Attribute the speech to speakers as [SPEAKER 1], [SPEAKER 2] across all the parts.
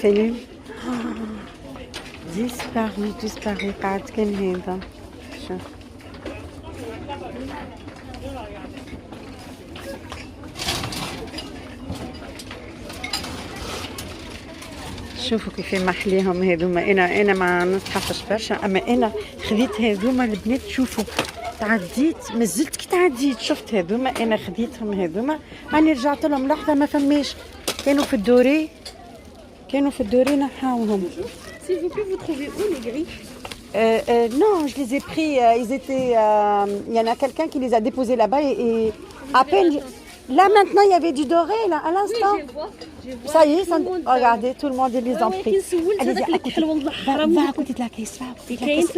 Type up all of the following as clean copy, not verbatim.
[SPEAKER 1] فيلم ديسباري قاعد كان هذا. شوف شوفوا كيف محليهم هذوما. انا ما نتحفش برشا، اما انا خذيت هذوما البنات. شوفوا تعديت مازلت كي تعديت شفت هذوما، انا خذيتهم هذوما. راني رجعت لهم لحظه ما فماش، كانوا في الدوري نحاوهم.
[SPEAKER 2] S'il vous plaît, vous trouvez où les grilles?
[SPEAKER 1] Non, je les ai pris, ils étaient... Il y en a quelqu'un qui les a déposés là-bas et à peine... Là maintenant, il y avait du doré, là, à l'instant.
[SPEAKER 2] Oui, je vois.
[SPEAKER 1] Ça y est, regardez, tout le monde les a pris.
[SPEAKER 2] Allez-y,
[SPEAKER 1] Va à côté de la caisse,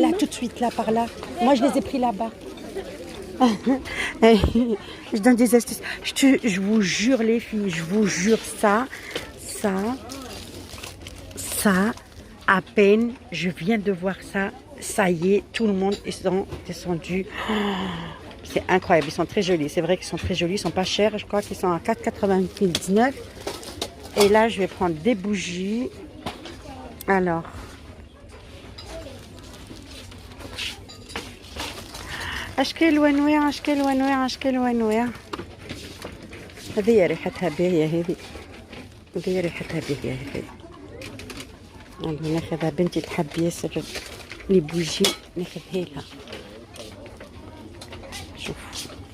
[SPEAKER 1] là, tout de suite, là, par là. Moi, je les ai pris là-bas. Je donne des astuces. Je vous jure, les filles, je vous jure, ça, à peine, je viens de voir ça, ça y est, tout le monde est descendu. C'est incroyable, ils sont très jolis. C'est vrai qu'ils sont très jolis, ils sont pas chers. Je crois qu'ils sont à 4,99. Et là, je vais prendre des bougies. Alors, أشكال وأنواع أشكال وأنواع أشكال وأنواع. هذه ريحتها باهية، هذه ريحتها باهية هذه. يلا ناخذها، بنتي تحب ياسر لي بوجي، ناخذها لها. شوف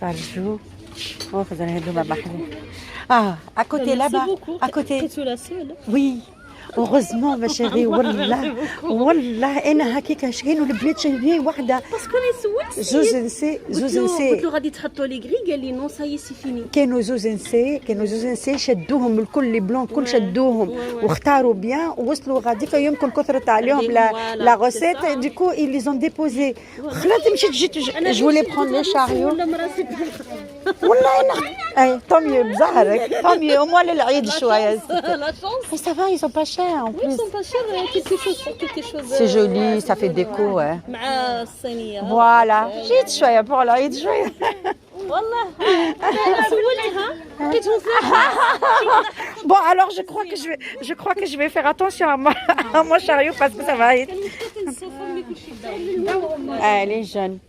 [SPEAKER 1] فرجو واخذ هذوما بحرين. à côté là-bas, à côté. Oui. Heureusement ma chérie. والله انا هكاك شكينو البنات شايفين وحده
[SPEAKER 2] باسكو انا
[SPEAKER 1] زوز نساء
[SPEAKER 2] قلت له غادي تحطوا لي غري، قال لي نو ساي سي فيني.
[SPEAKER 1] كانوا زوز نساء شدوهم الكل لي بلون كل شدوهم واختاروا بيان ووصلوا غاديك يمكن كثرت عليهم لا غوسيت ديكو ils les ont déposés. خلاص مشيت جيت جو لي برون لي شاريو والله انا اي طمي بزهرك طمي ومال العيد شويه. Ça va, ils sont pas chers en plus.
[SPEAKER 2] Ils sont pas chers, quelque chose.
[SPEAKER 1] C'est joli, ça fait déco, ouais.
[SPEAKER 2] مع الصينيه.
[SPEAKER 1] Voilà. جيت شويه pour العيد شويه.
[SPEAKER 2] والله سولتها لقيتهم
[SPEAKER 1] Bon alors je crois que je vais faire attention à mon chariot parce que ça va être. Elle est jeune.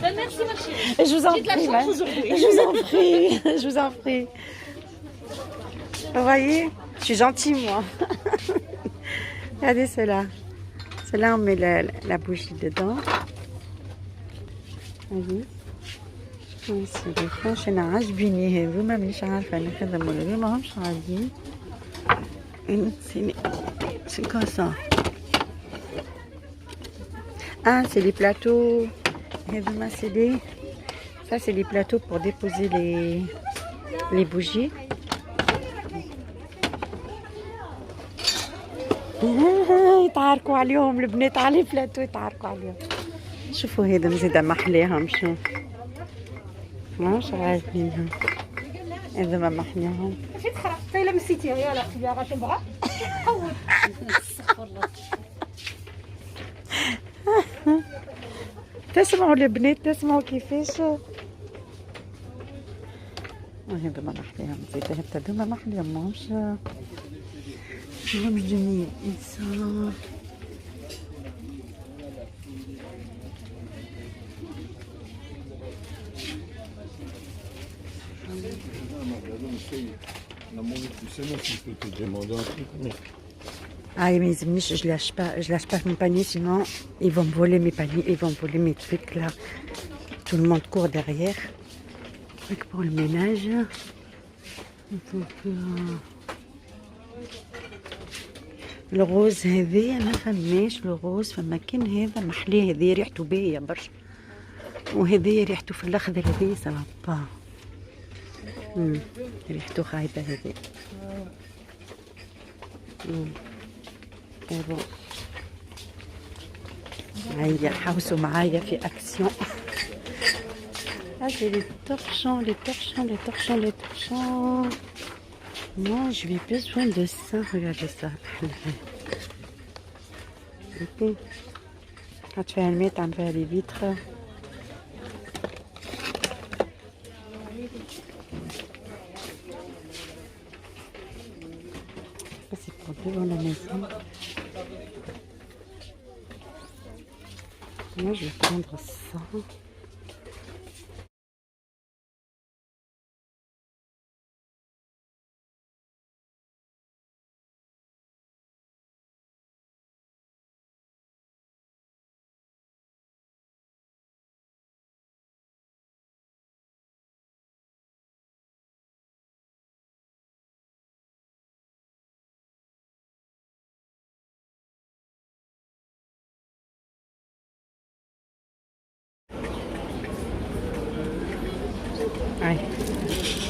[SPEAKER 2] Merci ma chérie.
[SPEAKER 1] Je vous en prie, je vous en prie. Vous voyez, je suis gentille moi. Regardez cela. Cela on met la bougie dedans. Voyez. Ici les franches انا عاجبيني هذوما مانيش عارفه نخدم ولا لا، ماهمش عاديين. C'est quoi ça? Ah, c'est les plateaux. Ça, c'est les plateaux pour déposer les bougies. يتعاركوا عليهم البنات على البلاطو، يتعاركوا عليهم. شوفوا هذا مزيدة محليهم. شوف ماهمش عاجبينهم هذوما محليهم.
[SPEAKER 2] طيب مسيتي يلا يا غاشم بغا استغفر الله.
[SPEAKER 1] تسمعوا البنات، تسمعوا كيفاش هذوما محليهم زيد. هذوما محليهم ماهمش جميل انسان. Ah mais je lâche pas mon panier sinon ils vont me voler mes paniers, ils vont me voler mes trucs là. Tout le monde court derrière. Donc pour le ménage. Donc, الغوز هذه ما فماش الغوز، فما كان هذا محليه. هذه ريحته باهيه برشا، وهذه ريحته في الاخضر. هذه سافا ريحته خايبه هذه. bon. هيا حوسوا معايا في اكسيون. c'est les torchons. Moi, je vais besoin de ça. Regardez ça. Quand tu vas le mettre envers les vitres. Et on la maison. Moi, je vais prendre ça. هاي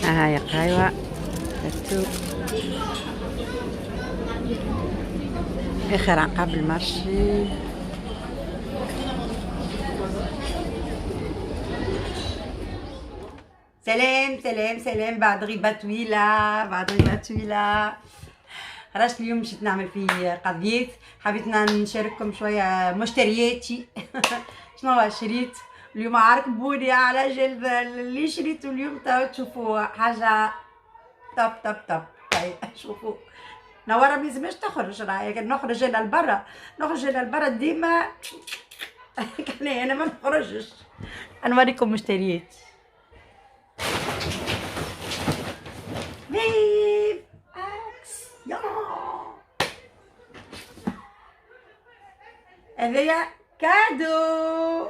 [SPEAKER 1] هاي قهوة السوق آخر عقب المارشي. سلام سلام سلام. بعد غيبة طويلة خرجت اليوم مشيت نعمل في قضية، حبيت نشارككم شوية مشترياتي. شنو هو شريت اليوم؟ عركبوني على جلد اللي شريته اليوم. تشوفوا حاجة توب توب توب. شوفوا نورة ملازمهاش تخرج، راهي نخرج انا لبرا ديما. انا ما نخرجش. نوريكم مشترياتي. فيف اكسيون. هذايا كادو.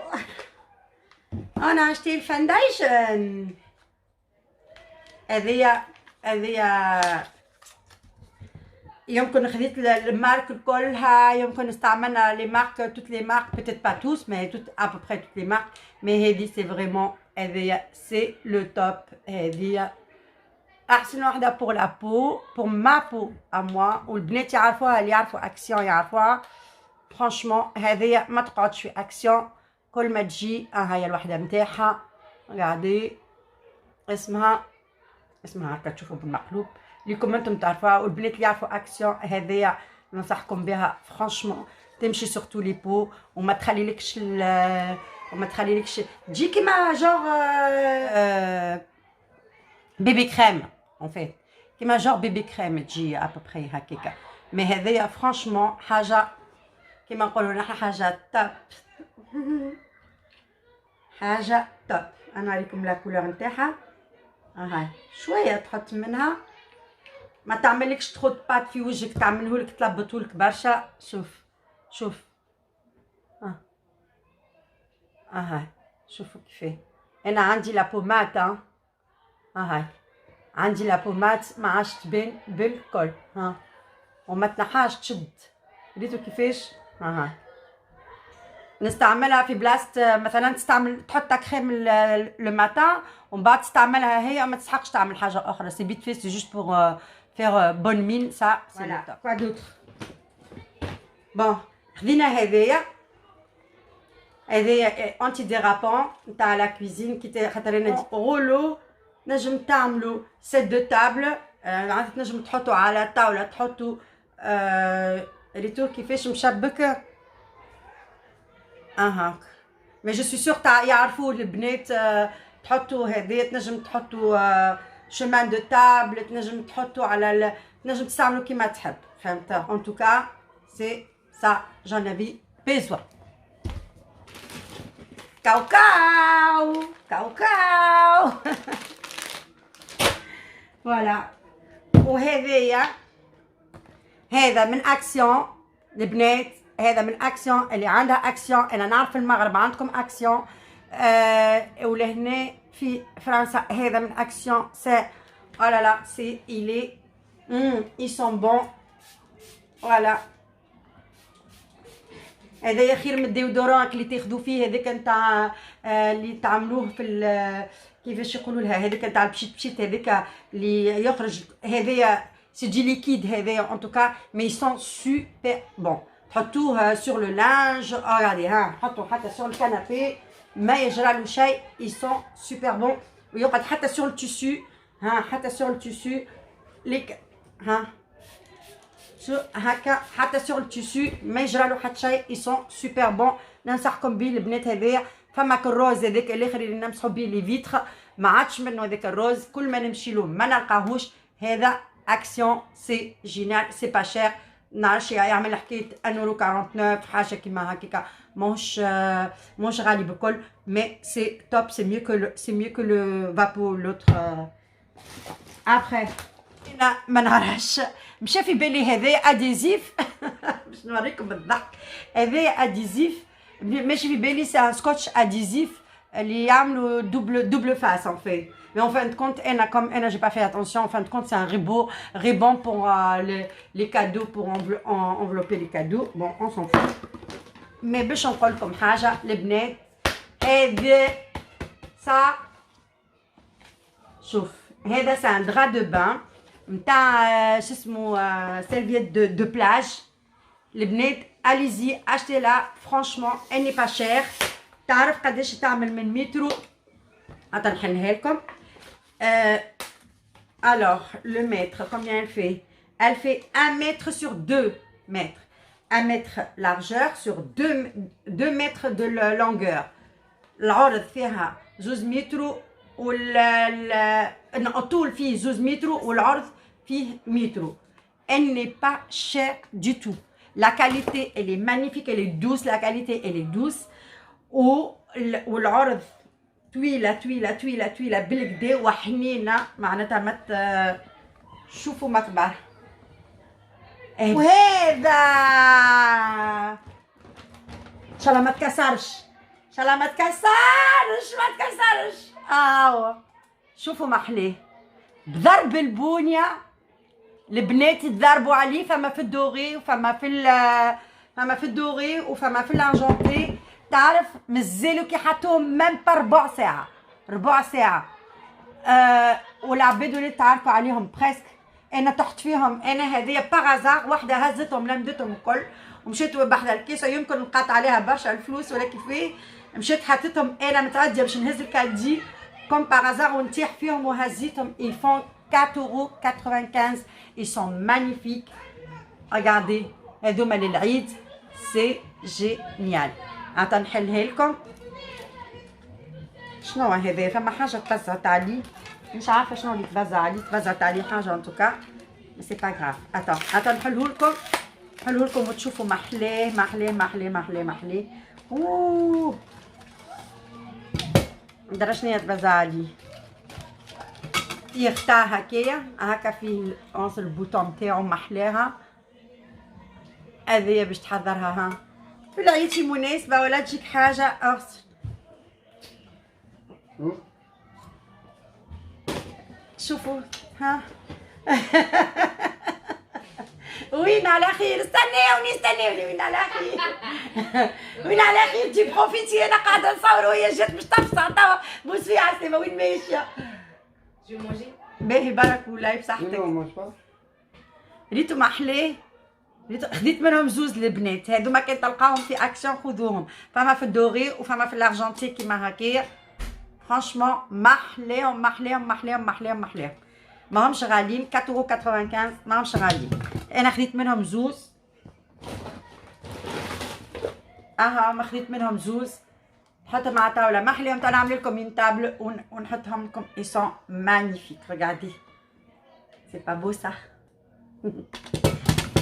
[SPEAKER 1] انا عشتي الفانديشن. هذايا يمكن خديت المارك كلها، يمكن استعملنا لي مارك توت لي مارك بيتيت با توس مي توت ابوبري توت لي مارك، مي هذه سي فريمون هذايا سي لو توب. هذه احسن وحده بور لا بو، بور ما بو ا موا، والبنات يعرفوها، اللي يعرفوا اكسيون يعرفوها. فرانشمون هذه ما تقعدش في اكسيون، كل ما تجي هاي الوحده نتاعها. قاعدي اسمها هكا تشوفوا بالمقلوب، ليكم انتم تعرفوها، والبنات اللي يعرفوا اكسيون هذيا ننصحكم بها. فرانشمون تمشي سورتو لي بو، وما تخليلكش تجي كيما جور بيبي كريم اون فيت، كيما جور بيبي كريم تجي ابوبري هكاكا. مي هذيا فرانشمون حاجه كيما نقولوا نحن حاجه توب. حاجه توب. انا نوريكم لا كولور نتاعها. هاي شويه تحط منها، ما تعملكش تحط بات في وجهك، تعملهولك تلبطهولك برشا. شوف هاي شوفوا كيفاه. انا عندي لا بومات هاي عندي لا بومات ما عادش تبان بالكل وما تنحاش تشد. ريتو كيفاش. هاي نستعملها في بلاصه، مثلا تحط كريم لو ماتان ومن بعد تستعملها هي، ما تسحقش تعمل حاجه اخرى. سي بيت في، سي جوست بور فيغ بون مين. سا سي لو توب. كوا دوتر بون. خدينا هذايا انتي ديرابون نتاع لا كويزين، كي خاطر انا غولو نجم تعملوا سيت دو تابل، معناتها تنجم تحطوا على طاوله، تحطوا ريتو كيفاش مشبك هاك. مي جو سوي سور تاع يعرفوا البنات. تحطوا هذايا، تنجم تحطوا شومان دو تابل، تنجم تحطوا على تنجم تستعملوا كيما تحب، فهمت؟ ان توكا سي سا جون افي بيزوا. كاو فوالا. وهذايا هذا من اكسيون البنات، هذا من اكسيون اللي عندها اكسيون. انا نعرف في المغرب عندكم اكسيون، ولهنا في فرنسا هذا من اكسيون. سي oh là là, c'est ils sont bons. voilà. هذايا خير من الديودورانك اللي تاخذوا فيه، هذاك نتاع اللي تعملوه في كيفاش يقولوا لها، هذاك نتاع البشيت هذاك اللي يخرج. هذايا سي دي ليكيد هذايا ان توكا، مي سون سوبر بون. حطوه سور لو لانج، regardez حطوا حتى سور الكنابي ما يجرى له شيء. ils sont super bons. ويقعد حتى سور التيسو، حتى سور التيسو ليك شو هكا، حتى سور التيسو ما يجرى له حتى شيء. ils sont super bons. ننصحكم بيه البنات. هذايا فماك الروز هذاك الاخر اللي نمسحوا بيه لي فيتر، ما عادش منه هذاك الروز، كل ما نمشي له ما نلقاهوش. هذا اكسيون سي جينال، سي با شير. نعرفش يعمل حكايه 1,49 حاجه كيما هكاكا ماهوش غالي بكل مي سي توب سي ميو كو لو فابو لوتر ابخي انا ما نعرفش مشى في بالي هذا اديزيف باش نوريكم الضحك هذا اديزيف ماشي في بالي سي ان سكوتش اديزيف اللي يعملوا double face en fait. Mais en fin de compte, comme j'ai pas fait attention, en fin de compte, c'est un ruban pour les cadeaux, pour envelopper les cadeaux. Bon, on s'en fout. Mais باش نقول لكم حاجة البنات هذا ça شوف هذا c'est un drap de bain نتاع شو اسمه serviette de plage. البنات allez-y achetez-la franchement elle n'est pas chère. تعرف قداش تعمل من مترو attends نحلها لكم. Alors le mètre combien elle fait 1 mètre sur 2 mètres. 1 mètre largeur sur 2 mètres de longueur. العرض فيها 2 متر الطول فيه 2 متر والعرض فيه متر. Elle n'est pas chère du tout. La qualité elle est magnifique, elle est douce, la qualité elle est douce. والعرض طويله بالكدا وحنينه معناتها ما شوفوا ما كبر. وهذا ان شاء الله ما تكسرش شوفوا ما حليه بضرب البونيه. البنات يتضربوا عليه فما في الدوغي وفما في الدوغي وفما في الارجنتي. تعرف مازالوا كي حطوهم ميم با ربع ساعه والعباد ولات تعرفوا عليهم بريسك. انا تحت فيهم انا هذيا باغازار واحده هزتهم لمدتهم الكل ومشيت بحذا الكيسه يمكن نقاط عليها برشا الفلوس ولا كيفاه مشيت حطيتهم انا متعديه باش نهز الكادي كوم باغازار ونطيح فيهم وهزيتهم. ils font 4,95 €. ils sont magnifiques. regardez هذوما للعيد سي جينيال. عطا نحلها لكم. شنو هذا فما حاجه تبزعت علي مش عارفه شنو اللي تبزعت علي حاجه انتوكا مي سي با غراف. عطا نحلهولكم وتشوفوا محلاه. اوه درا شنيا تبزع علي يختار هكا فيه اونس البوطون تاعو محلاها. هذيا باش تحضرها ها في العيد شي مناسبة ولا تجيك حاجة أرسل. شوفوا ها وين على خير استناوني وين على خير وين على خير تجي بروفيتي. أنا قاعدة نصور وهي جات باش تفصح توا بوس فيها عسلامة وين ماشية. باهي بارك الله بصحتك. ريتو محلاه خديت منهم زوز البنات هذوما كي تلقاهم في اكسيون خذوهم. فما في الدوغي وفما في الارجنتي كيما هكايا. فرانشمون محلاهم ماهمش غاليين. 4,95 € ماهمش غاليين. انا خديت منهم زوز ما خديت منهم زوز نحطهم على طاوله محليهم. تعالوا نعمل لكم une table ونحطهم لكم. ils sont magnifiques. regardez c'est pas beau ça.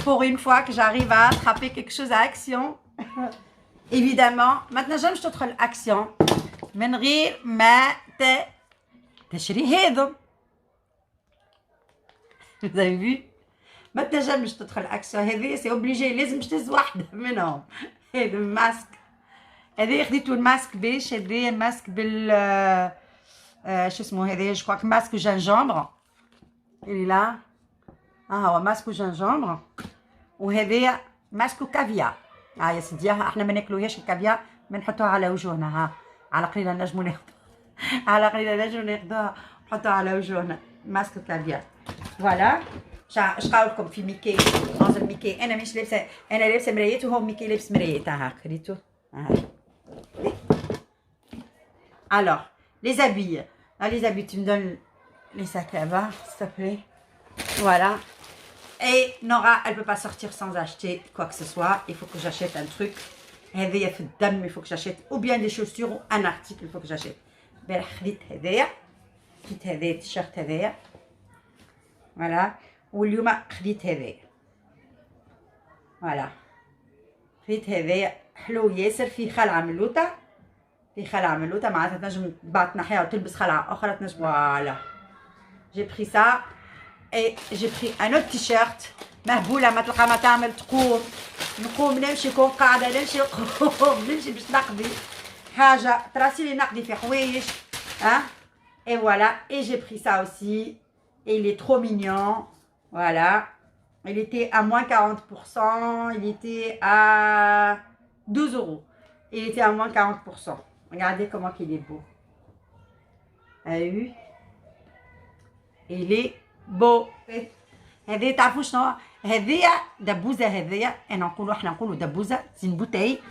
[SPEAKER 1] Pour une fois que j'arrive à attraper quelque chose à action. évidemment maintenant j'aime تدخل action من غير ما تشري هذم. vous avez vu ما تنجمش تدخل action. هذه سي اوبليجي لازم تهز واحده منهم. هذا الماسك هذا خديتو الماسك باش هذا ماسك بال شو اسمه هذا جو كواك ماسك جنجامبر اللي لا هو ماسك جنجامبر وهذا ماسك كافيار. يا سيدي احنا ما ناكلوهاش الكافيار بنحطوها على وجوهنا. ها على قليله نجمو ناخذوها نحطوها على وجوهنا. ماسك كافيار فوالا. اش قاولكم في ميكي ناظر ميكي. انا مش لابسه انا لابسه مرايات وهو ميكي لابس مرايات. ها خديتو. alors les habits tu me donnes les sacs là-bas s'il te plaît. voilà. Et Nora, elle peut pas sortir sans acheter quoi que ce soit. Il faut que j'achète un truc. Il faut que j'achète ou bien des chaussures ou un article. Il faut que j'achète. خديت هذايا التيشيرت هذايا. voilà. واليوم خديت هذايا. فوالا الخيط هذايا حلو ياسر، فيه خلعه ملوطه، فيه خلعه ملوطه معناتها تنجم بعد تنحيها وتلبس خلعه اخرى تنجم. فوالا جي بري سا اي جي بري ان اوت تيشيرت مهبوله، ما تلقى ما تعمل نقوم نمشي كون قاعده نمشي نقوم نمشي باش نقضي حاجه تراسيلي نقضي في حوايج et voilà, et j'ai pris ça aussi et il est trop mignon. Voilà, il était à moins 40%, il était à 12 €, il était à moins 40%. Regardez comment il est beau. vu, il est beau. هذه تعرفوا شنو هذه؟ دبوزه. هذه انا نقولوا احنا نقولوا دبوزه، c'est une bouteille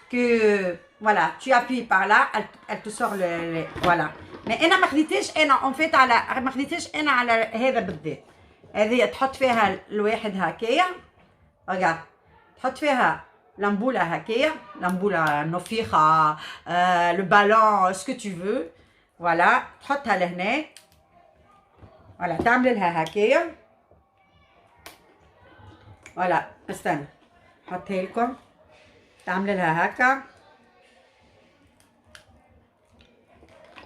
[SPEAKER 1] que voilà tu appuies par là elle te sort le voilà. mais انا ما خديتش انا اون فيت على ما خديتش انا على هذا بالذات. هذه تحط فيها الواحد هكايا، رجع تحط فيها لمبوله هكايا، لمبوله نفيخه لو بالون سكو tu veux. voilà تحطها لهنا، voilà تعمل لها هكايا. فوالا استنى حطها لكم، تعمل لها هكا.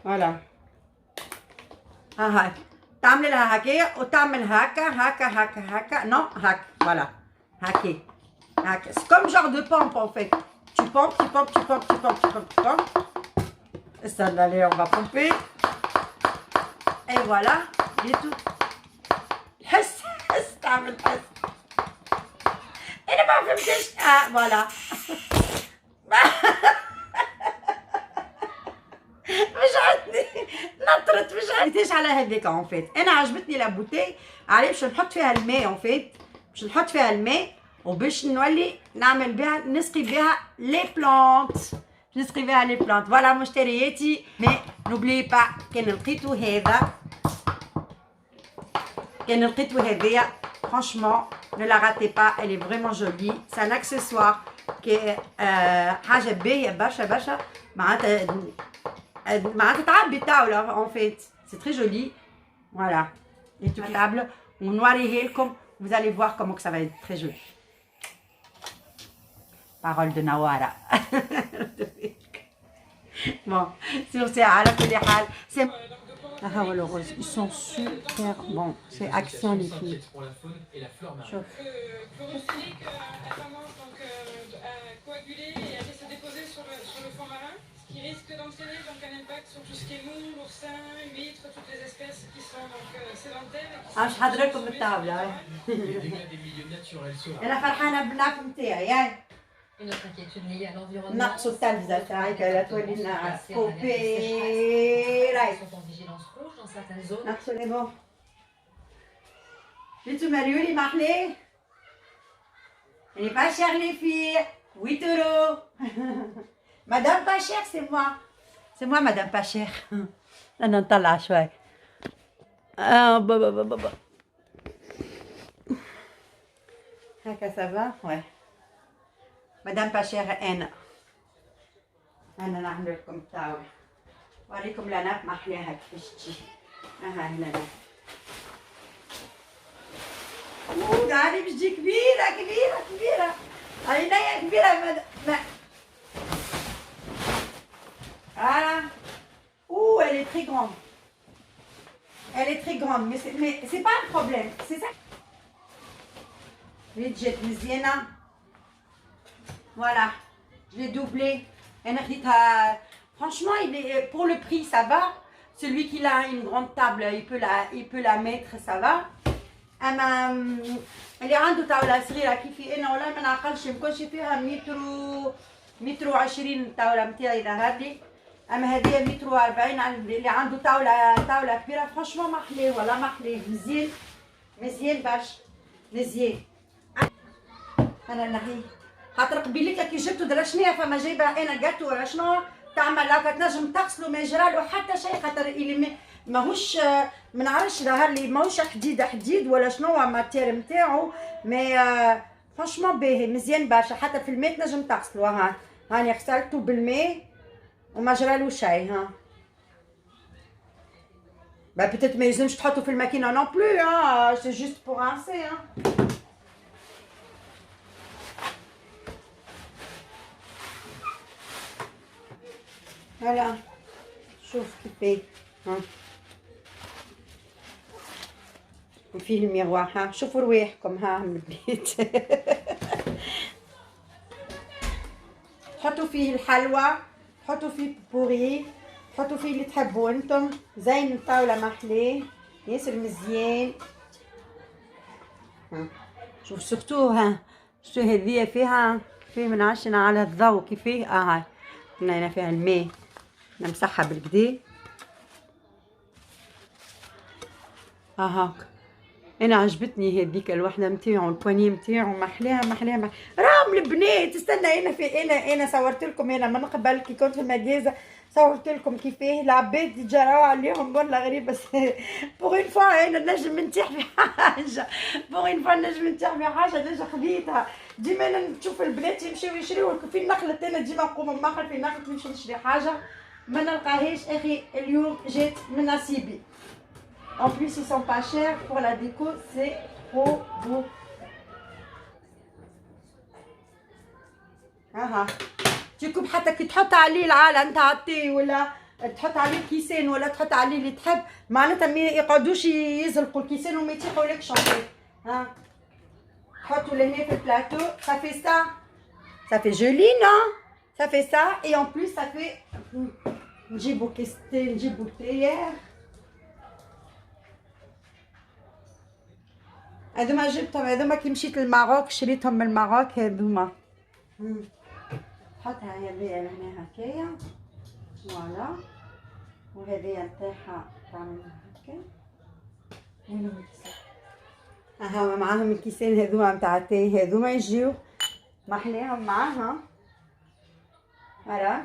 [SPEAKER 1] فوالا هاي تعمل لها هكايا وتعمل هكا هكا هكا هكا نو هكا. فوالا هكا هكا سي كوم جور دو بومب ان فيت. tu pompes tu pompes tu pompes tu pompes tu pompes tu pompes. استنى allez on va pomper et voilà et tout. حس تعمل حس. انا ما فهمتش. فوالا مش عندي نطرت، مش عنديش على هذيك اون فيت. انا عجبتني لا بوتي عليه باش نحط فيها الماء اون فيت، باش نحط فيها الماء وباش نولي نعمل بها نسقي بها لي بلانت، نسقي بها لي بلانت. فوالا مشترياتي. مي نوبلي با كان لقيتو هذا، كان لقيتو هذيا franchement ne la ratez pas, elle est vraiment jolie. c'est un accessoire qui حاجه باهيه برشا برشا، معناتها تعبي الطاوله en fait. c'est très joli. voilà et toute table ونوريه لكم. vous allez voir comment que ça va être très joli. parole de Nawara. bon sur ce على كل حال c'est ah ouais, le rose, ils sont super bons. C'est Action les filles.
[SPEAKER 3] Pour la faune et la flore marine.
[SPEAKER 2] Chlorophyllique a tendance donc, à coaguler et à se déposer sur le fond marin, ce qui risque d'entraîner donc un impact sur tout ce qui est moules, oursins, huîtres, toutes les espèces qui sont donc sédentaires.
[SPEAKER 1] مش حضرتكم بالطاولة.
[SPEAKER 3] Les dégâts des milieux naturels sauvage.
[SPEAKER 1] أنا فرحانة بالناف نتاعي.
[SPEAKER 4] Et notre inquiétude liée à l'environnement.
[SPEAKER 1] نقصوا التلفزة تاعك لا تولي لنا كوبي رايت.
[SPEAKER 4] Sont en vigilance rouge dans certaines zones.
[SPEAKER 1] نقصوا لي بون. جيتو مريولي محلي. Elle est pas chère les filles. 8 €. Madame pas chère c'est moi. C'est moi Madame pas chère. أنا نطلع شوي. بابا. هكا سافا ouais. مدام باشير انا نعمل لكم الطاوله، وريكم لنا محلاها كيفاش تجي. هنا تعالي باش تجي كبيره كبيره كبيره. عينيا كبيره elle est très grande. Elle est très grande mais c'est pas un problème. c'est ça. اللي جات مزيانه. Voilà, je l'ai doublé. Franchement, pour le prix, ça va. Celui qui a une grande table, il peut la mettre, ça va. اللي عنده طاولة صغيرة كيفي أنا ولا ما نعقلش يمكنش فيها متر و20 طاولة متاعي ظهر لي. أما هذه متر و40. اللي عنده طاولة كبيرة فرانشمون ما حلاه ولا ما حلاه. مزيان باش مزيان. أنا نحي خاطر قبيلتها كي جبتو درا شنيا فما جايبه انا جاتو ولا شنو تعمل هكا تنجم تغسلو ما يجرالو حتى شيء خاطر اللي ماهوش ما نعرفش ظهر لي ماهوش حديد ولا شنو الماتير نتاعو. مي فرانشمون باهي مزيان برشا حتى في الماء تنجم تغسلو. هاني غسلتو بالماء وما جرالو شيء. بتيت ما يلزمش تحطو في الماكينه نون بلو. سي جوست بور انسي. فوالا شوف كيفاه ها وفيه الميغوار ها شوفوا رواحكم ها من البيت. حطوا فيه الحلوى، حطوا فيه بوري، حطوا فيه اللي تحبوا انتم، زين الطاولة محلاه ياسر مزيان. شوف سورتو ها شو هذيا فيها من عشنا على الضوء كيفاه هاي هنا فيها الماء نمسحها بالكدا هاك. انا عجبتني هذيك الوحده نتاعو البواني نتاعو محلاها راهم البنات. استنى انا صورت لكم انا من قبل كي كنت في المجازة صورت لكم كيفاه العباد جراو عليهم والله غريب. بس بوغ اون فوا انا نجم نتيح في حاجه، بوغ اون فوا نجم نتيح في حاجه نجم خذيتها. ديما انا نشوف البنات يمشيو يشريو في النخلة، انا ديما نقوم نمخر في النخلة نمشي نشري حاجه ما نلقاهاش. اخي اليوم جات من نصيبي. En plus, ils sont pas chers. Pour la déco, c'est trop beau. تيكوب حتى كي تحط عليه العالة نتاع التي ولا تحط عليه كيسان ولا تحط عليه اللي تحب معناتها ما يقعدوش يزلقوا الكيسان وما يتيحوا لك شونطي. ها حطوا لهنا في البلاطو. Ça fait ça. Ça fait joli, non? Ça fait ça et en plus ça fait نجيبو كيستين نجيبو تيير. هذوما جبتهم هذوما كي مشيت للماروك شريتهم من الماروك هذوما. حطها هذيا لهنا هكايا فوالا وهذيا نتاعها تعمل هكا. ها معاهم الكيسان هذوما نتاع التاي هذوما يجيو محلاهم معاها. فوالا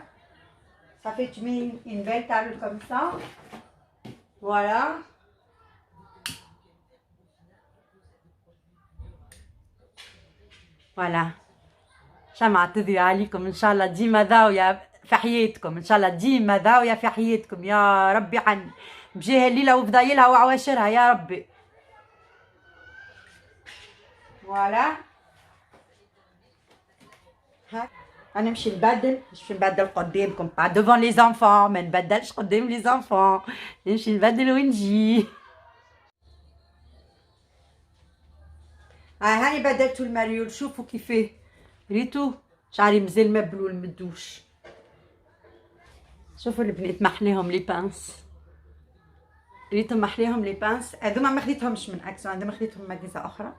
[SPEAKER 1] صافي تمين une belle table comme ça. Voilà. فوالا شمعة تضوي عليكم ان شاء الله ديما ضاوية في حياتكم، ان شاء الله ديما ضاوية في حياتكم يا ربي عني بجاه الليلة وفضايلها وعواشرها يا ربي. فوالا ها انا نمشي نبدل قدامكم با دوفون لي زانفون، ما نبدلش قدام لي زانفون، نمشي نبدل ونجي. هاني بدلتو المريول شوفوا كيفاه ريتو شعري مازال مبلول مدوش. شوفوا البنات محلاهم لي بانس ريتو محلاهم لي بانس. هذوما ما خديتهمش من اكسون هذوما خديتهم من مجازة اخرى.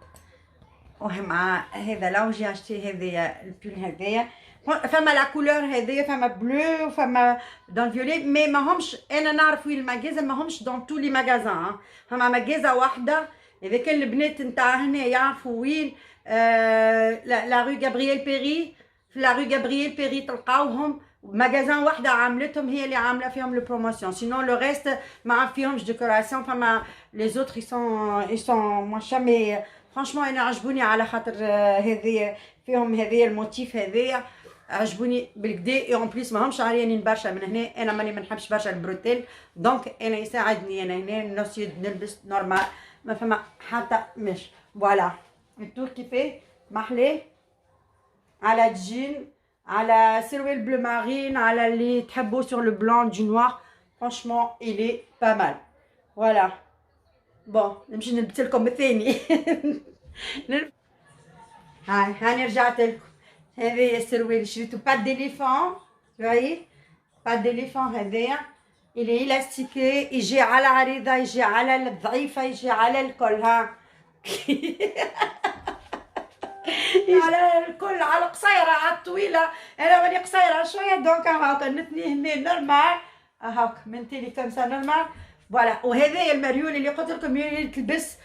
[SPEAKER 1] مع هذا لو جي اشتي هذايا البول هذايا فما لا كولور هذايا فما بلو وفما دون فيولي مي ماهمش انا نعرف وين المجازة ماهمش دون تو لي ماغازان. فما مجازة واحدة إذا كان البنات نتاع هنا يعرفوا وين لا رو جابرييل بيري. في لا رو جابرييل بيري تلقاوهم ماغازان واحدة عاملتهم هي اللي عاملة فيهم لو بروموسيون. سينون لو ريست ما عرف فيهمش ديكوراسيون. فما لي زوتر يسون موا شامي فرانشمون انا عجبوني على خاطر هذيا فيهم هذايا الموتيف هذايا عجبوني بالكدا. اي اون بليس ماهمش عريانين برشا من هنا. انا ماني منحبش برشا البروتيل دونك انا يساعدني انا هنا نلبس نورمال ما فما حتى مش. فوالا التور كيفاه محلاه على جين على سروال بلو مارين على اللي تحبوا سور لو بلون دو نوار. فرانشمون إلي با مال. فوالا بون نمشي نلبس لكم الثاني. هاني رجعت لكم. هذايا السروال شريتو با ديليفون فاي با ديليفون هذايا إلي إلاستيكي يجي على عريضة يجي على الضعيفة يجي على الكل. ها على الكل على قصيرة على الطويلة. أنا ماني قصيرة شوية دونك هاكا نثني هنا نورمال هاكا من تيلي كمسا نورمال. فوالا وهذايا المريول اللي قلت لكم يتلبس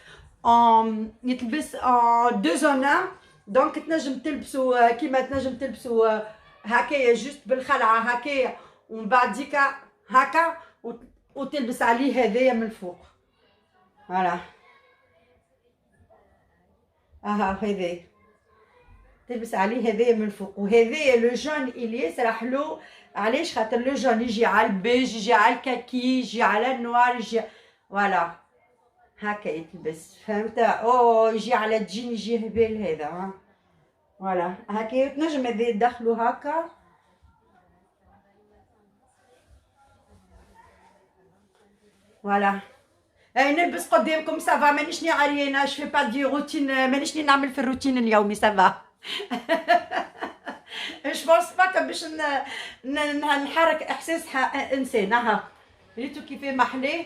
[SPEAKER 1] دو زون ان دونك تنجم تلبسوا كيما تنجم تلبسوا هكايا جوست بالخلعة هكايا ومن بعد ديكا هكا وتلبس عليه هذايا من الفوق. فوالا هذايا تلبس عليه هذايا من الفوق. وهذايا لو جون اللي ياسر حلو علاش خاطر لو جون يجي على البيج يجي على الكاكي يجي على النوار يجي فوالا هكا يتلبس فهمت. او يجي على الجين يجي هبال هذا. فوالا هكا تنجم هذا تدخلو هكا فوالا نلبس قدامكم سافا مانيشني عريانه جو في با دي روتين مانيشني نعمل في الروتين اليومي سافا جو بونس با باش نحرك احساس انسان ها ريتو كيفاه محلاه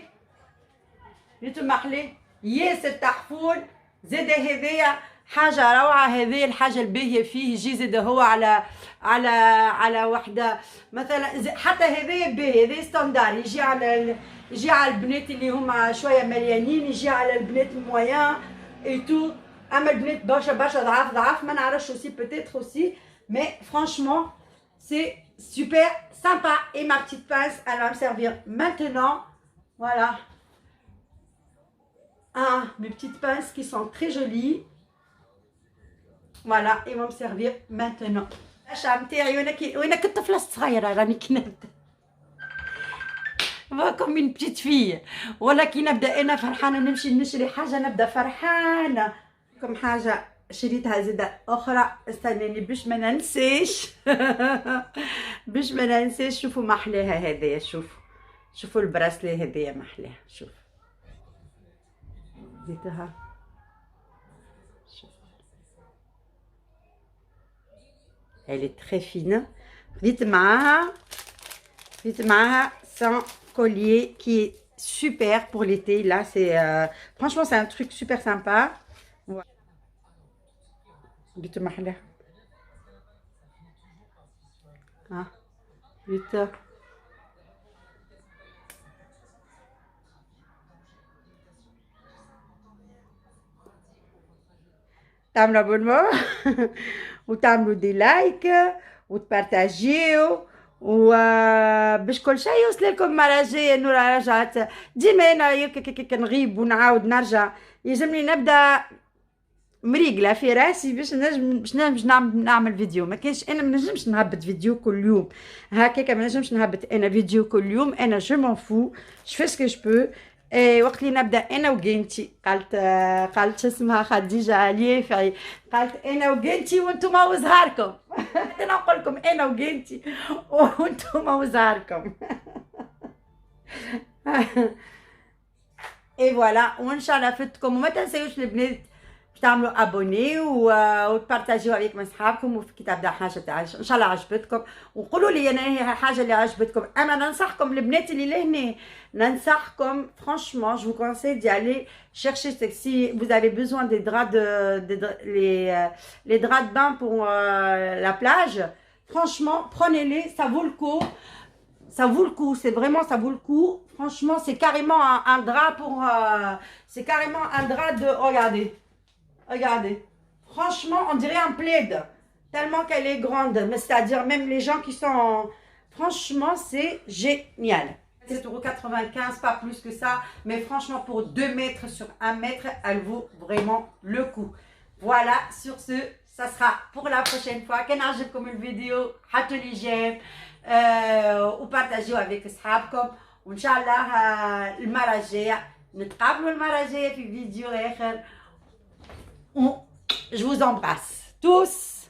[SPEAKER 1] ريتو محلاه ياسر تحفون زاد هذايا حاجه روعه هذه الحاجه الباهيه فيه يجي زاد هو على وحده مثلا حتى هذايا باهي هذا ستاندار يجي على البنات اللي هما شويه مليانين يجي على البنات المويان اي تو اما البنات برشا ضعاف ما نعرفش اوسي بوتيتر اوسي مي فرانشمون سي سوبر سامبا اي ما بتيت pince elle va me servir maintenant voilà mes petites pinces qui sont très jolies voilà ils vont me servir maintenant الشعب نتاعي وانا كنت طفله صغيره راني كنت كوم من بتيت في ولا كي نبدا انا فرحانه نمشي نشري حاجه نبدا فرحانه كم حاجه شريتها زاده اخرى استناني باش ما ننساش باش ما ننساش شوفوا محلاها هذايا شوفوا البراسلي هذايا محلاها شوف زيتها elle est très fine خديت معاها sans collier qui est super pour l'été là c'est franchement c'est un truc super sympa خديت محلاها خديت تعملوا ابونمون وتعملوا دي لايك وتبارتاجيو وباش كل شيء يوصل لكم المره الجايه. نورا رجعت ديما انا كنغيب ونعاود نرجع يلزمني نبدا مريقله في راسي باش نجم نعمل فيديو. ما كاينش انا ما نجمش نهبط فيديو كل يوم هكاك ما نجمش نهبط انا فيديو كل يوم. انا جو مون فو جو في سكو جو بو. وقت اللي نبدا انا وقنتي قالت اسمها خديجه عليفي قالت انا وقنتي وانتم وزهاركم. انا نقول لكم انا وقنتي وانتم وزهاركم. اي فوالا وان شاء الله فدتكم. وما تنساوش البنات تعملوا ابوني وتبارطاجيو عليك مع صحابكم. وكي تبدا حاجه تاع ان شاء الله عجبتكم وقولوا لي انا هي الحاجه اللي عجبتكم. انا ننصحكم البنات اللي لهنا ننصحكم franchement je vous conseille d'y aller chercher si vous avez besoin des draps les draps de bain pour la plage. Franchement prenez-les, ça vaut le coup. Ça vaut le coup, c'est vraiment ça vaut le coup. Franchement, c'est carrément un drap pour c'est carrément un drap de regardez, franchement on dirait un plaid tellement qu'elle est grande, mais c'est-à-dire même les gens qui sont franchement c'est génial. 7,95 €, pas plus que ça, mais franchement pour 2 mètres sur 1 mètre elle vaut vraiment le coup. Voilà, sur ce ça sera pour la prochaine fois. كان عجبكم الفيديو حطوا لي جيم وبارتاجيو avec اصحابكم وان شاء الله المره الجايه نتقابلوا المره الجايه في فيديو اخر. Je vous embrasse tous.